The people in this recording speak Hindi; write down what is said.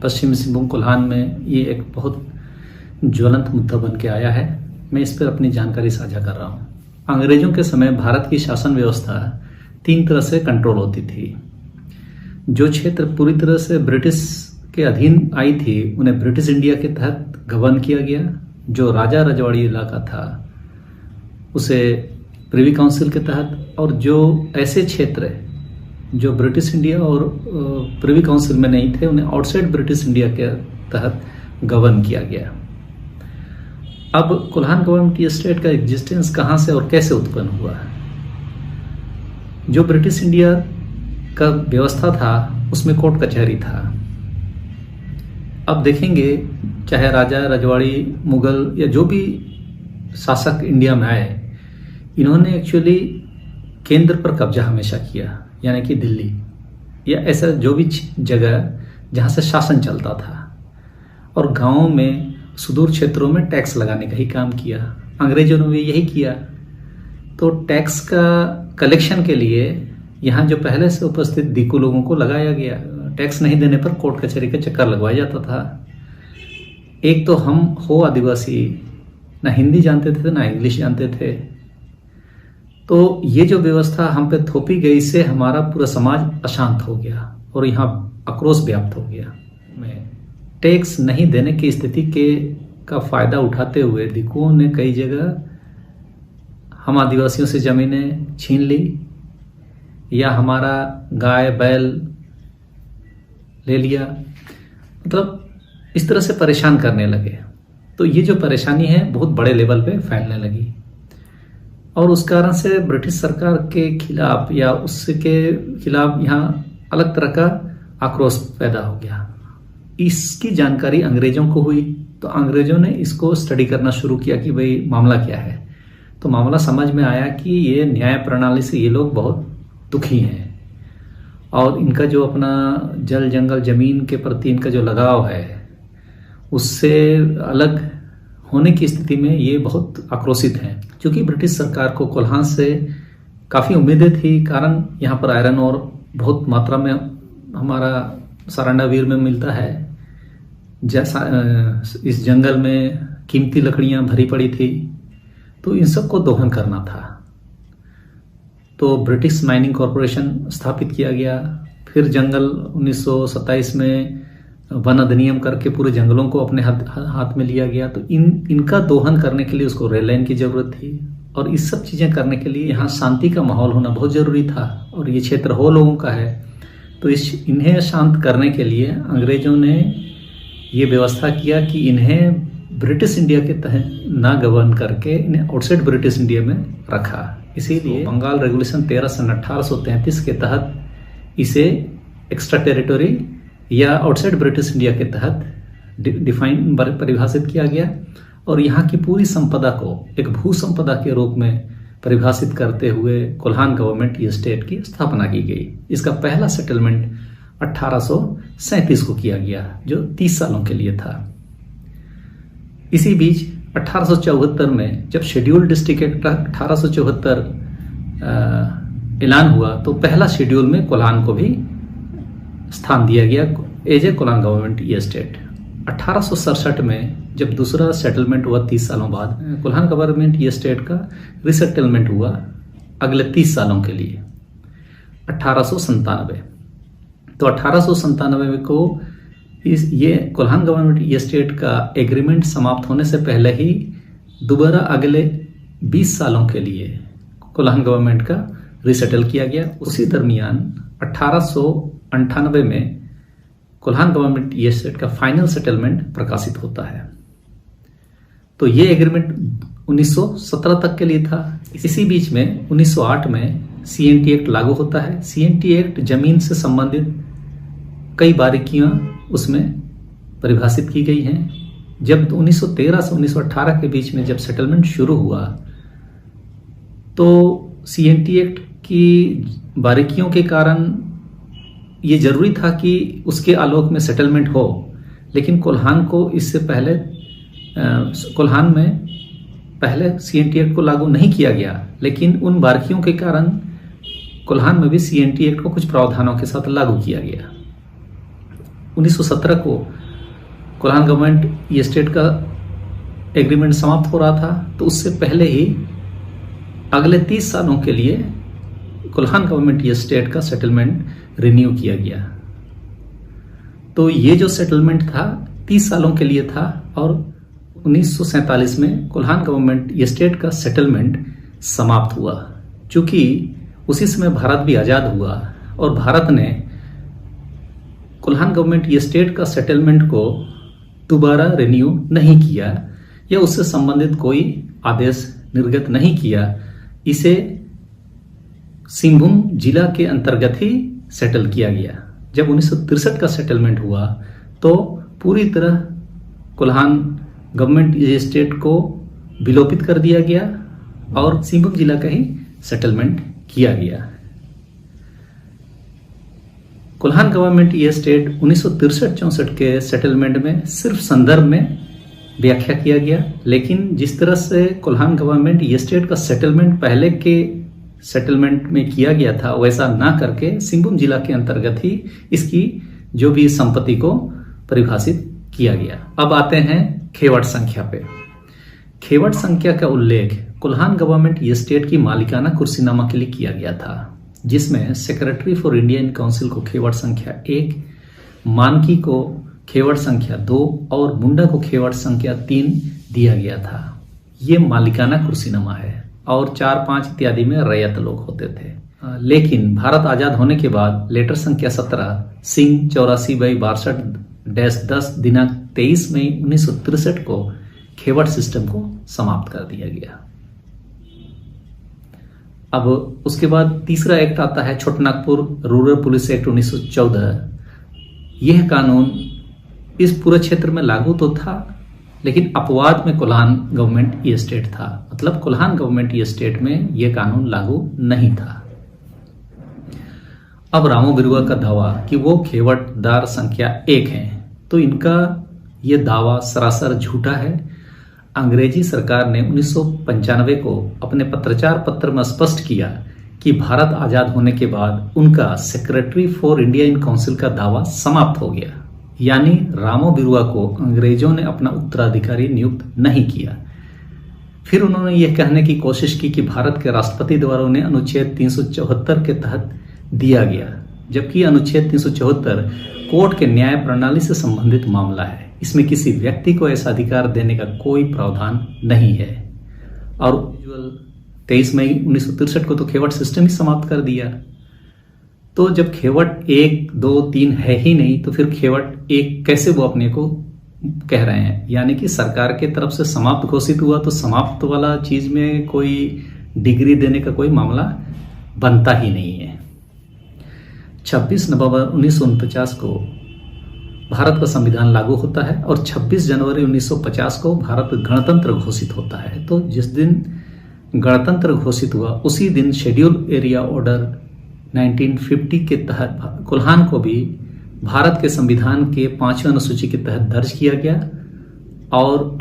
पश्चिम सिंहभूम कोल्हान में ये एक बहुत ज्वलंत मुद्दा बन के आया है। मैं इस पर अपनी जानकारी साझा कर रहा हूँ। अंग्रेजों के समय भारत की शासन व्यवस्था 3 तरह से कंट्रोल होती थी। जो क्षेत्र पूरी तरह से ब्रिटिश के अधीन आई थी उन्हें ब्रिटिश इंडिया के तहत गवर्न किया गया। जो राजा रजवाड़ी इलाका था उसे प्रिवी काउंसिल के तहत, और जो ऐसे क्षेत्र जो ब्रिटिश इंडिया और प्रिवी काउंसिल में नहीं थे उन्हें आउटसाइड ब्रिटिश इंडिया के तहत गवर्न किया गया। अब कोल्हान गवर्नमेंट स्टेट का एग्जिस्टेंस कहाँ से और कैसे उत्पन्न हुआ है? जो ब्रिटिश इंडिया का व्यवस्था था उसमें कोर्ट कचहरी था। अब देखेंगे चाहे राजा रजवाड़ी, मुगल या जो भी शासक इंडिया में आए, इन्होंने एक्चुअली केंद्र पर कब्जा हमेशा किया, यानी कि दिल्ली या ऐसा जो भी जगह जहाँ से शासन चलता था, और गांवों में सुदूर क्षेत्रों में टैक्स लगाने का ही काम किया। अंग्रेजों ने भी यही किया। तो टैक्स का कलेक्शन के लिए यहाँ जो पहले से उपस्थित दीकू लोगों को लगाया गया। टैक्स नहीं देने पर कोर्ट कचहरी का चक्कर लगवाया जाता था। एक तो हम हो आदिवासी, ना हिंदी जानते थे ना इंग्लिश जानते थे, तो ये जो व्यवस्था हम पे थोपी गई से हमारा पूरा समाज अशांत हो गया और यहाँ आक्रोश व्याप्त हो गया। टैक्स नहीं देने की स्थिति का फायदा उठाते हुए दीकुओं ने कई जगह हम आदिवासियों से जमीनें छीन ली या हमारा गाय बैल ले लिया, मतलब इस तरह से परेशान करने लगे। तो ये जो परेशानी है बहुत बड़े लेवल पे फैलने लगी और उस कारण से ब्रिटिश सरकार के खिलाफ या उसके खिलाफ यहाँ अलग तरह का आक्रोश पैदा हो गया। इसकी जानकारी अंग्रेजों को हुई तो अंग्रेजों ने इसको स्टडी करना शुरू किया कि भाई मामला क्या है। तो मामला समझ में आया कि ये न्याय प्रणाली से ये लोग बहुत दुखी हैं और इनका जो अपना जल जंगल जमीन के प्रति इनका जो लगाव है उससे अलग होने की स्थिति में ये बहुत आक्रोशित हैं। क्योंकि ब्रिटिश सरकार को कोल्हान से काफ़ी उम्मीदें थी, कारण यहाँ पर आयरन और बहुत मात्रा में हमारा सारंडावीर में मिलता है। जैसा इस जंगल में कीमती लकड़ियां भरी पड़ी थी, तो इन सब को दोहन करना था। तो ब्रिटिश माइनिंग कॉरपोरेशन स्थापित किया गया। फिर जंगल 1927 में वन अधिनियम करके पूरे जंगलों को अपने हाथ में लिया गया। तो इनका दोहन करने के लिए उसको रेल लाइन की जरूरत थी और इस सब चीजें करने के लिए यहाँ शांति का माहौल होना बहुत जरूरी था और ये क्षेत्र हो लोगों का है। तो इन्हें शांत करने के लिए अंग्रेजों ने ये व्यवस्था किया कि इन्हें ब्रिटिश इंडिया के तहत ना गवर्न करके इन्हें आउटसाइड ब्रिटिश इंडिया में रखा। इसीलिए बंगाल रेगुलेशन 13 सन 1833 के तहत इसे एक्स्ट्रा टेरिटरी या आउटसाइड ब्रिटिश इंडिया के तहत डिफाइन परिभाषित किया गया और यहाँ की पूरी संपदा को एक भू संपदा के रूप में परिभाषित करते हुए कोल्हान गवर्नमेंट स्टेट की स्थापना की गई। इसका पहला सेटलमेंट 1837 को किया गया जो 30 सालों के लिए था। इसी बीच 1874 में जब शेड्यूल्ड डिस्ट्रिक्ट एक्ट 1874 ऐलान हुआ तो पहला शेड्यूल में कोल्हान को भी स्थान दिया गया as a Kolhan government state. 1867 में जब दूसरा सेटलमेंट हुआ 30 सालों बाद, कोल्हान गवर्नमेंट स्टेट का रिसेटलमेंट हुआ अगले 30 सालों के लिए 1897। तो 1897 को ये कोल्हान गवर्नमेंट स्टेट का एग्रीमेंट समाप्त होने से पहले ही दोबारा अगले 20 सालों के लिए कोल्हान गवर्नमेंट का रिसेटल किया गया। उसी दरमियान 1898 में कोल्हान गवर्नमेंट स्टेट का फाइनल सेटलमेंट प्रकाशित होता है। तो ये एग्रीमेंट 1917 तक के लिए था। इसी बीच में 1908 में CNT एक्ट लागू होता है। CNT एक्ट जमीन से संबंधित कई बारीकियां उसमें परिभाषित की गई हैं। जब 1913 से 1918 के बीच में जब सेटलमेंट शुरू हुआ तो CNT एक्ट की बारीकियों के कारण ये जरूरी था कि उसके आलोक में सेटलमेंट हो, लेकिन कोल्हान को इससे पहले कोल्हान में पहले CNT एक्ट को लागू नहीं किया गया, लेकिन उन बारीकियों के कारण कोल्हान में भी CNT एक्ट को कुछ प्रावधानों के साथ लागू किया गया। 1917 को कोल्हान गवर्नमेंट ये स्टेट का एग्रीमेंट समाप्त हो रहा था, तो उससे पहले ही अगले 30 सालों के लिए कोल्हान गवर्नमेंट ये स्टेट का सेटलमेंट रिन्यू किया गया। तो ये जो सेटलमेंट था 30 सालों के लिए था और 1947 में कोल्हान गवर्नमेंट ये स्टेट का सेटलमेंट समाप्त हुआ। चूंकि उसी समय भारत भी आजाद हुआ और भारत ने कोल्हान गवर्नमेंट ये स्टेट का सेटलमेंट को दोबारा रिन्यू नहीं किया या उससे संबंधित कोई आदेश निर्गत नहीं किया, इसे सिंहभूम जिला के अंतर्गत ही सेटल किया गया। जब 1963 का सेटलमेंट हुआ तो पूरी तरह कोल्हान गवर्नमेंट ये स्टेट को विलोपित कर दिया गया और सिंहभूम जिला का ही सेटलमेंट किया गया। कोल्हान गवर्नमेंट ये स्टेट 1963-64 के सेटलमेंट में सिर्फ संदर्भ में व्याख्या किया गया, लेकिन जिस तरह से कोल्हान गवर्नमेंट ये स्टेट का सेटलमेंट पहले के सेटलमेंट में किया गया था वैसा ना करके सिंहभूम जिला के अंतर्गत ही इसकी जो भी संपत्ति को परिभाषित किया गया। अब आते हैं खेवट संख्या पे। खेवट संख्या का उल्लेख कोल्हान गवर्नमेंट ये स्टेट की मालिकाना कुर्सीनामा के लिए किया गया था, जिसमें सेक्रेटरी फॉर इंडियन काउंसिल को खेवट संख्या 1, मानकी को खेवट संख्या 2 और मुंडा को खेवट संख्या 3 दिया गया था। ये मालिकाना कुर्सीनामा है और 4-5 इत्यादि में रैयत लोग होते थे। लेकिन भारत आजाद होने के बाद लेटर संख्या 17 सिंह 84/62-10 दिनांक 23 मई 1963 को खेवट सिस्टम को समाप्त कर दिया गया। अब उसके बाद तीसरा एक्ट आता है छोटानागपुर रूरल पुलिस एक्ट 1914। यह कानून इस पूरे क्षेत्र में लागू तो था, लेकिन अपवाद में कोल्हान गवर्नमेंट ये स्टेट था, मतलब कोल्हान गवर्नमेंट ये स्टेट में यह कानून लागू नहीं था। अब रामो बिरुआ का दावा कि वो खेवटदार संख्या 1 हैं, तो इनका ये दावा सरासर झूठा है। अंग्रेजी सरकार ने 1995 को अपने पत्राचार पत्र में स्पष्ट किया कि भारत आजाद होने के बाद उनका secretary for India in council का दावा समाप्त हो गया, यानी रामो बिरुआ को अंग्रेजों ने अपना उत्तराधिकारी नियुक्त नहीं किया। फिर उन्होंने यह कहने की कोशिश की कि भारत के राष्ट्रपति द्वारा उन्हें अनुच्छेद 374 के तहत दिया गया, जबकि अनुच्छेद 374 कोर्ट के न्याय प्रणाली से संबंधित मामला है। इसमें किसी व्यक्ति को ऐसा अधिकार देने का कोई प्रावधान नहीं है। और 23 मई 1963 को तो खेवट सिस्टम ही समाप्त कर दिया। तो जब खेवट 1, 2, 3 है ही नहीं, तो फिर खेवट 1 कैसे वो अपने को कह रहे हैं? यानी कि सरकार के तरफ से समाप्त घोषित हुआ तो समाप्त वाला चीज में कोई डिग्री देने का कोई मामला बनता ही नहीं है। 26 नवंबर 1949 को भारत का संविधान लागू होता है और 26 जनवरी 1950 को भारत गणतंत्र घोषित होता है। तो जिस दिन गणतंत्र घोषित हुआ उसी दिन शेड्यूल एरिया ऑर्डर 1950 के तहत कोल्हान को भी भारत के संविधान के 5वें अनुसूची के तहत दर्ज किया गया और